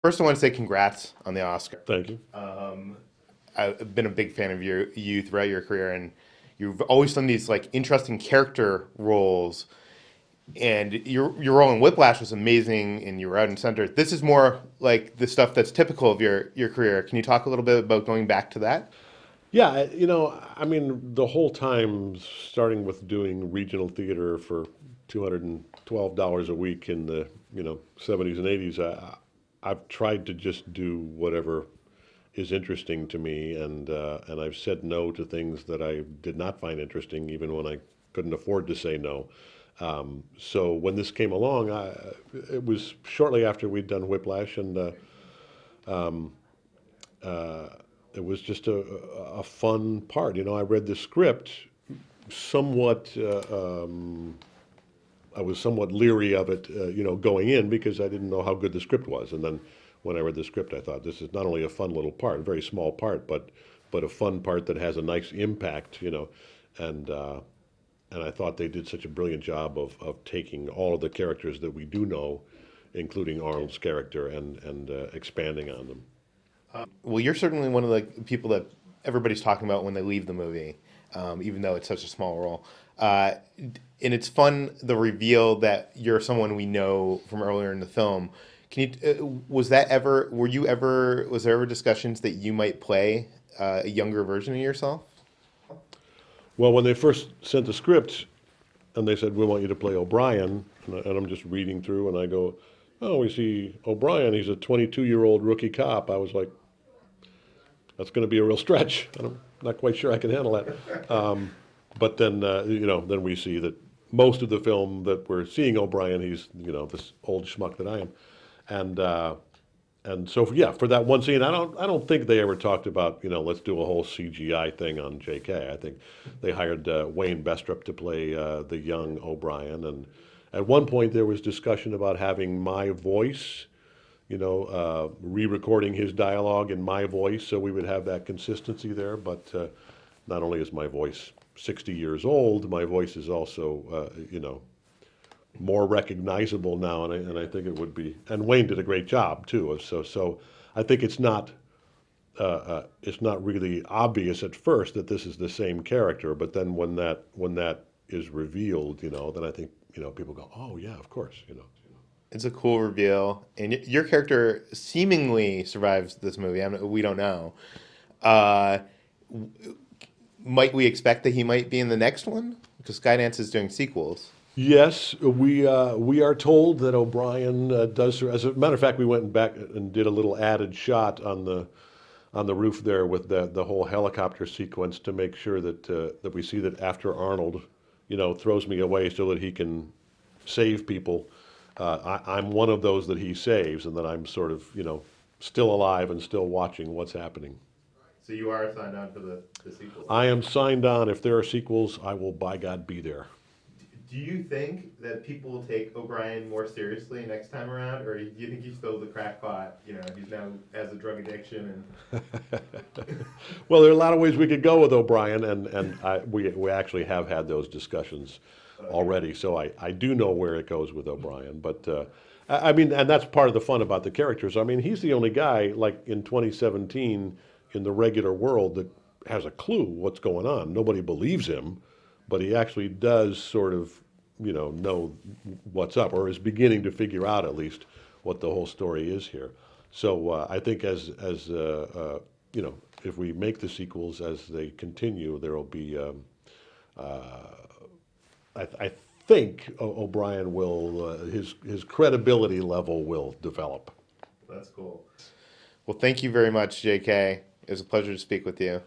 First, I want to say congrats on the Oscar. Thank you. I've been a big fan of you throughout your career, and you've always done these like interesting character roles. And your role in Whiplash was amazing, and you were out in center. This is more like the stuff that's typical of your career. Can you talk a little bit about going back to that? Yeah, I mean, the whole time, starting with doing regional theater for $212 a week in the, 70s and 80s, I've tried to just do whatever is interesting to me, and I've said no to things that I did not find interesting, even when I couldn't afford to say no. So when this came along, it was shortly after we'd done Whiplash, and uh, it was just a fun part. I read the script somewhat. I was somewhat leery of it, going in because I didn't know how good the script was. And then when I read the script, I thought this is not only a fun little part, a very small part, but a fun part that has a nice impact. And uh, and I thought they did such a brilliant job of taking all of the characters that we do know, including Arnold's character, and expanding on them. Well, you're certainly one of the people that everybody's talking about when they leave the movie, even though it's such a small role. And it's fun the reveal that you're someone we know from earlier in the film. Can you? Was that ever? Were you ever? Was there ever discussions that you might play a younger version of yourself? Well, when they first sent the script and they said, "We want you to play O'Brien," and I'm just reading through and I go, "Oh, we see O'Brien. He's a 22-year-old rookie cop." I was like, "That's going to be a real stretch. I'm not quite sure I can handle that." But then, then we see that most of the film that we're seeing O'Brien, he's this old schmuck that I am, and uh, and so yeah, for that one scene, I don't think they ever talked about let's do a whole CGI thing on J.K. I think they hired Wayne Bestrup to play the young O'Brien, and at one point there was discussion about having my voice, re-recording his dialogue in my voice, so we would have that consistency there. But not only is my voice 60 years old, my voice is also more recognizable now, and I think it would be. And Wayne did a great job too. So I think it's not really obvious at first that this is the same character, but then when that is revealed, then I think people go, oh yeah, of course. It's a cool reveal, and your character seemingly survives this movie. We don't know. Uh, might we expect that he might be in the next one? Because Skydance is doing sequels. Yes, we are told that O'Brien does. As a matter of fact, we went back and did a little added shot on the roof there with the whole helicopter sequence to make sure that we see that after Arnold, throws me away so that he can save people, I'm one of those that he saves, and that I'm sort of still alive and still watching what's happening. So you are signed on for the sequels. I am signed on. If there are sequels, I will by God be there. Do you think that people will take O'Brien more seriously next time around, or do you think he's still the crackpot? You know, he's now has a drug addiction Well, there are a lot of ways we could go with O'Brien, and we actually have had those discussions okay. already. So I do know where it goes with O'Brien, but I mean, and that's part of the fun about the characters. I mean, he's the only guy like in 2017 in the regular world that has a clue what's going on. Nobody believes him, but he actually does sort of know what's up, or is beginning to figure out at least what the whole story is here. So I think you know, if we make the sequels as they continue, there will be. I think O'Brien will his credibility level will develop. That's cool. Well, thank you very much, JK. It was a pleasure to speak with you.